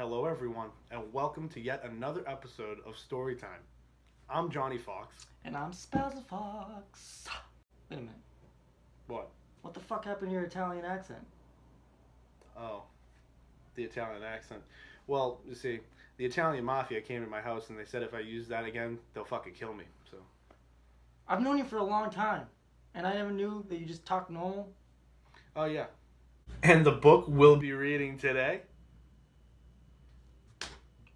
Hello, everyone, and welcome to yet another episode of Storytime. I'm Johnny Fox. And I'm Spazzlefox. Wait a minute. What? What the fuck happened to your Italian accent? Oh, the Italian accent. Well, you see, the Italian mafia came to my house and they said if I use that again, they'll fucking kill me. So. I've known you for a long time, and I never knew that you just talk normal. Oh, yeah. And the book we'll be reading today?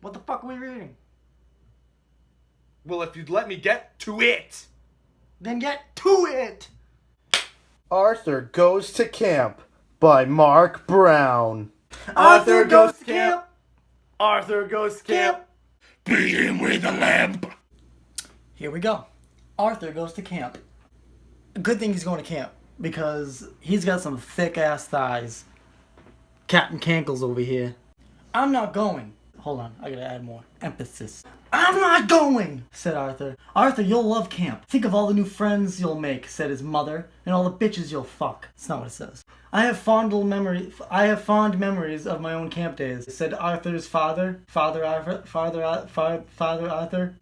What the fuck are we reading? Well, if you'd let me get to it! Then get to it! Arthur Goes to Camp by Marc Brown. Arthur goes to camp! Arthur goes to camp! Beat him with a lamp! Here we go. Arthur goes to camp. Good thing he's going to camp, because he's got some thick-ass thighs. Captain Cankles over here. I'm not going. Hold on, I gotta add more emphasis. I'm not going, said Arthur. Arthur, you'll love camp. Think of all the new friends you'll make, said his mother, and all the bitches you'll fuck. That's not what it says. I have fond memories of my own camp days, said Arthur's father. Father Arthur.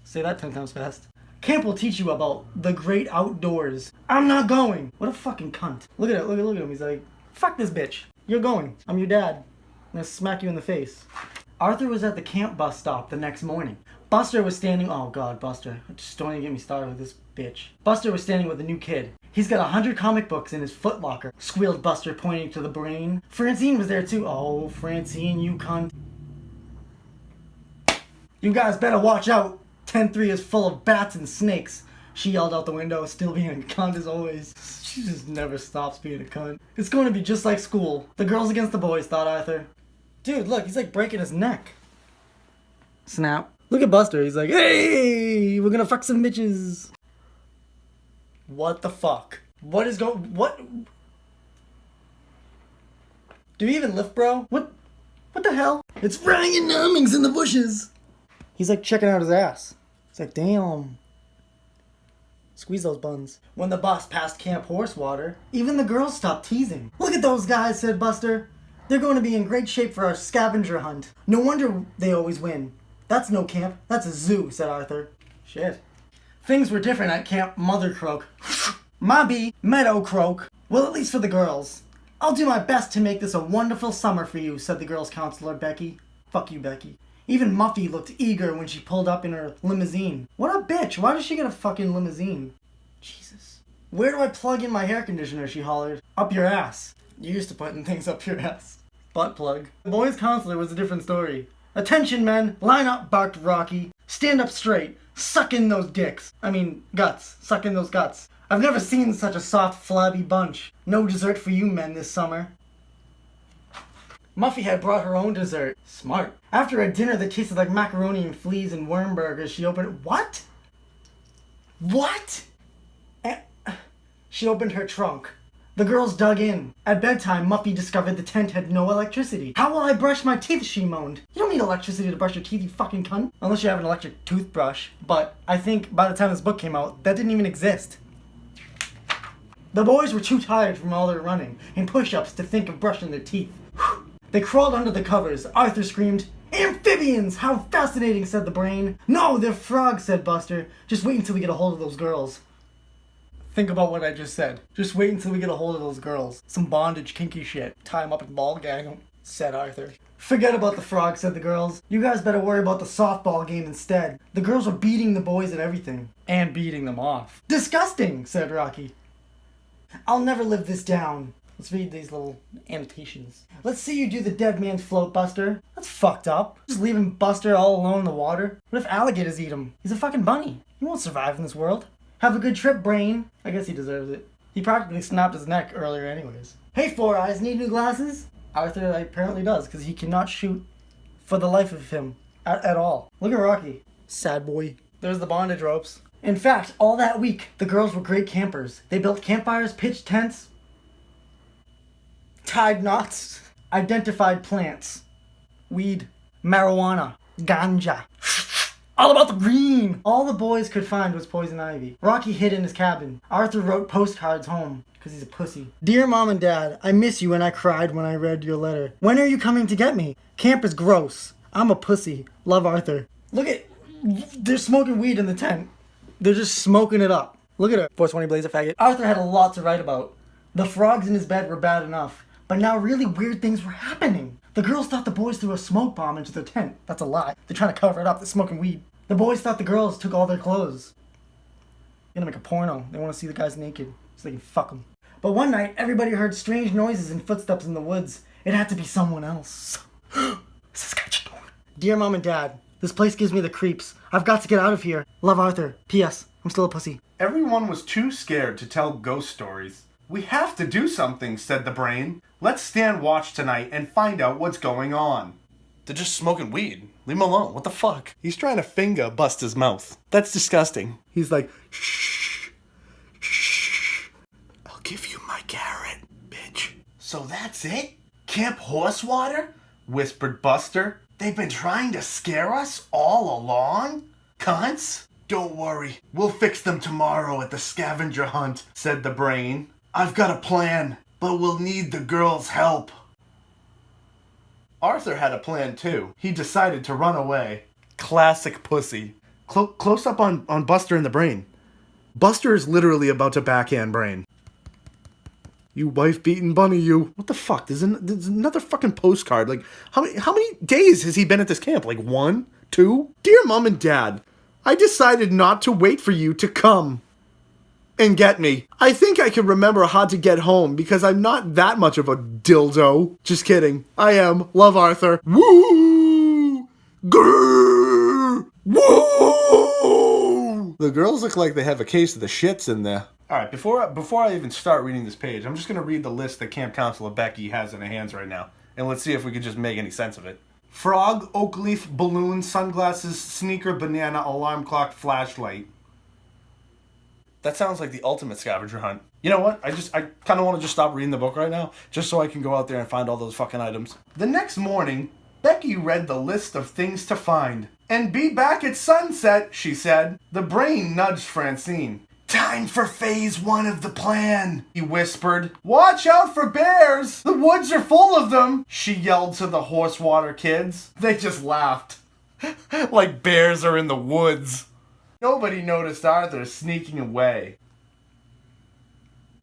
Say that 10 times fast. Camp will teach you about the great outdoors. I'm not going. What a fucking cunt. Look at it. Look at him. He's like, fuck this bitch. You're going. I'm your dad. I'm gonna smack you in the face. Arthur was at the camp bus stop the next morning. Buster was standing... Oh, God, Buster. Just don't even get me started with this bitch. Buster was standing with a new kid. He's got 100 comic books in his footlocker, squealed Buster, pointing to the brain. Francine was there, too. Oh, Francine, you cunt. You guys better watch out. 10-3 is full of bats and snakes. She yelled out the window, still being a cunt as always. She just never stops being a cunt. It's going to be just like school. The girls against the boys, thought Arthur. Dude, look, he's like breaking his neck. Snap. Look at Buster, he's like, hey, we're gonna fuck some bitches. What the fuck? What? Do you even lift, bro? What the hell? It's Ryan Numbings in the bushes. He's like checking out his ass. It's like, damn. Squeeze those buns. When the bus passed Camp Horsewater, even the girls stopped teasing. Look at those guys, said Buster. They're going to be in great shape for our scavenger hunt. No wonder they always win. That's no camp. That's a zoo, said Arthur. Shit. Things were different at Camp Mother Croak. Mobby, Meadow Croak. Well, at least for the girls. I'll do my best to make this a wonderful summer for you, said the girls' counselor, Becky. Fuck you, Becky. Even Muffy looked eager when she pulled up in her limousine. What a bitch. Why does she get a fucking limousine? Jesus. Where do I plug in my hair conditioner, she hollered. Up your ass. You used to putting things up your ass. Butt plug. The boys' counselor was a different story. Attention, men. Line up, barked Rocky. Stand up straight. Suck in those dicks. Guts. Suck in those guts. I've never seen such a soft, flabby bunch. No dessert for you men this summer. Muffy had brought her own dessert. Smart. After a dinner that tasted like macaroni and fleas and worm burgers, she opened... What? What? She opened her trunk. The girls dug in. At bedtime, Muffy discovered the tent had no electricity. How will I brush my teeth, she moaned. You don't need electricity to brush your teeth, you fucking cunt. Unless you have an electric toothbrush. But I think by the time this book came out, that didn't even exist. The boys were too tired from all their running and push-ups to think of brushing their teeth. They crawled under the covers. Arthur screamed, "Amphibians! How fascinating," said the brain. "No, they're frogs," said Buster. "Just wait until we get a hold of those girls." Think about what I just said. Just wait until we get a hold of those girls. Some bondage, kinky shit. Tie them up and ball gag them, said Arthur. Forget about the frogs, said the girls. You guys better worry about the softball game instead. The girls were beating the boys at everything. And beating them off. Disgusting, said Rocky. I'll never live this down. Let's read these little annotations. Let's see you do the dead man's float, Buster. That's fucked up. Just leaving Buster all alone in the water. What if alligators eat him? He's a fucking bunny. He won't survive in this world. Have a good trip, Brain. I guess he deserves it. He practically snapped his neck earlier anyways. Hey, Four Eyes, need new glasses? Arthur apparently does, because he cannot shoot for the life of him at all. Look at Rocky. Sad boy. There's the bondage ropes. In fact, all that week, the girls were great campers. They built campfires, pitched tents, tied knots, identified plants, weed, marijuana, ganja. All about the green! All the boys could find was poison ivy. Rocky hid in his cabin. Arthur wrote postcards home, because he's a pussy. Dear Mom and Dad, I miss you and I cried when I read your letter. When are you coming to get me? Camp is gross. I'm a pussy. Love Arthur. Look at... They're smoking weed in the tent. They're just smoking it up. Look at her. 420 Blazer faggot. Arthur had a lot to write about. The frogs in his bed were bad enough, but now really weird things were happening. The girls thought the boys threw a smoke bomb into their tent. That's a lie. They're trying to cover it up. They're smoking weed. The boys thought the girls took all their clothes. They're gonna make a porno. They want to see the guys naked so they can fuck them. But one night, everybody heard strange noises and footsteps in the woods. It had to be someone else. Saskatchewan. Dear Mom and Dad, this place gives me the creeps. I've got to get out of here. Love, Arthur. P.S. I'm still a pussy. Everyone was too scared to tell ghost stories. We have to do something, said the brain. Let's stand watch tonight and find out what's going on. They're just smoking weed. Leave him alone. What the fuck? He's trying to finger Buster's mouth. That's disgusting. He's like, shh, shh. I'll give you my carrot, bitch. So that's it? Camp Horsewater? Whispered Buster. They've been trying to scare us all along? Cunts? Don't worry. We'll fix them tomorrow at the scavenger hunt, said the brain. I've got a plan, but we'll need the girls' help. Arthur had a plan too. He decided to run away. Classic pussy. Close up on Buster and the brain. Buster is literally about to backhand brain. You wife-beating bunny, you. What the fuck? There's another fucking postcard. Like, how many days has he been at this camp? Like 1? 2? Dear Mom and Dad, I decided not to wait for you to come and get me. I think I can remember how to get home because I'm not that much of a dildo. Just kidding. I am. Love, Arthur. Woo! Grrr! Woo! The girls look like they have a case of the shits in there. Alright, before I even start reading this page, I'm just going to read the list that Camp Counselor Becky has in her hands right now. And let's see if we can just make any sense of it. Frog, oak leaf, balloon, sunglasses, sneaker, banana, alarm clock, flashlight. That sounds like the ultimate scavenger hunt. You know what? I kind of want to just stop reading the book right now, just so I can go out there and find all those fucking items. The next morning, Becky read the list of things to find. And be back at sunset, she said. The brain nudged Francine. Time for phase 1 of the plan, he whispered. Watch out for bears! The woods are full of them, she yelled to the Horsewater kids. They just laughed. Like bears are in the woods. Nobody noticed Arthur sneaking away.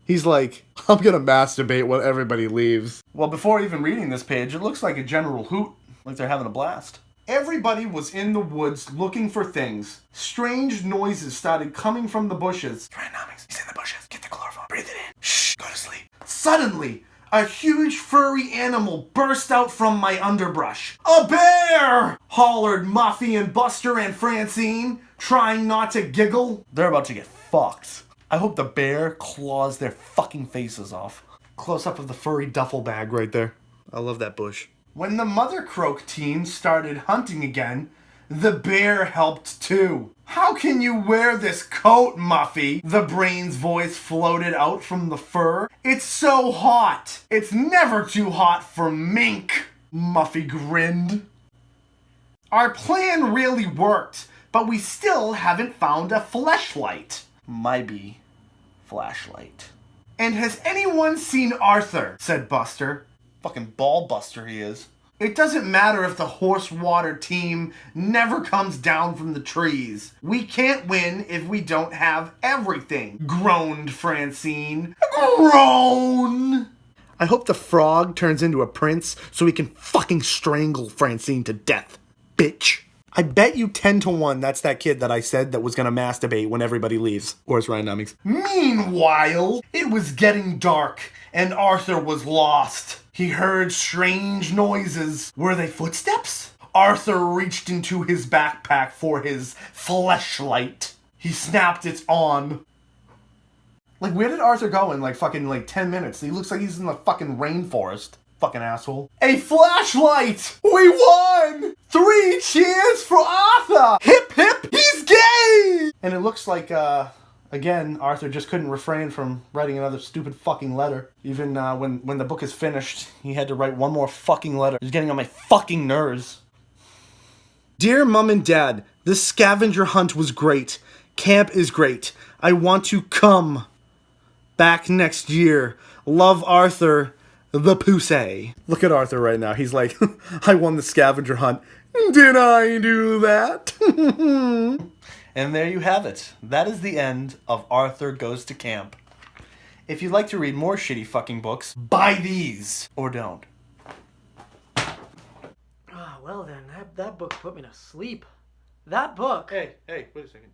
He's like, I'm gonna masturbate when everybody leaves. Well, before even reading this page, it looks like a general hoot. Like they're having a blast. Everybody was in the woods looking for things. Strange noises started coming from the bushes. Trinomics, he's in the bushes. Get the chloroform. Breathe it in. Shh, go to sleep. Suddenly, a huge furry animal burst out from my underbrush. A bear! Hollered Muffy and Buster and Francine, trying not to giggle. They're about to get fucked. I hope the bear claws their fucking faces off. Close up of the furry duffel bag right there. I love that bush. When the Mother Croak team started hunting again, the bear helped too. How can you wear this coat, Muffy? The brain's voice floated out from the fur. It's so hot. It's never too hot for mink. Muffy grinned. Our plan really worked, but we still haven't found a fleshlight. Maybe flashlight. And has anyone seen Arthur? Said Buster. Fucking ball buster he is. It doesn't matter if the Horsewater team never comes down from the trees. We can't win if we don't have everything, groaned Francine. Groan! I hope the frog turns into a prince so we can fucking strangle Francine to death, bitch. I bet you 10 to 1 that's that kid that I said that was gonna masturbate when everybody leaves. Or it's Ryan Nummings. Meanwhile, it was getting dark and Arthur was lost. He heard strange noises. Were they footsteps? Arthur reached into his backpack for his fleshlight. He snapped it on. Like, where did Arthur go in fucking 10 minutes? He looks like he's in the fucking rainforest. Fucking asshole. A flashlight! We won! 3 cheers for Arthur! Hip hip, he's gay! And it looks like, again, Arthur just couldn't refrain from writing another stupid fucking letter. Even when the book is finished, he had to write one more fucking letter. He's getting on my fucking nerves. Dear Mom and Dad, this scavenger hunt was great. Camp is great. I want to come back next year. Love, Arthur. the Poussey. Look at Arthur right now. He's like, I won the scavenger hunt. Did I do that? And there you have it. That is the end of Arthur Goes to Camp. If you'd like to read more shitty fucking books, buy these. Or don't. Ah, well then, that book put me to sleep. That book? Hey, wait a second.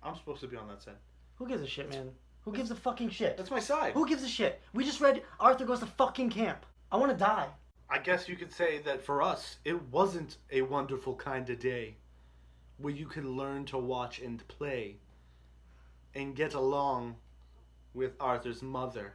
I'm supposed to be on that side. Who gives a shit, man? Who gives a fucking shit? That's my side. Who gives a shit? We just read Arthur Goes to fucking Camp. I want to die. I guess you could say that for us, it wasn't a wonderful kind of day where you can learn to watch and play and get along with Arthur's mother.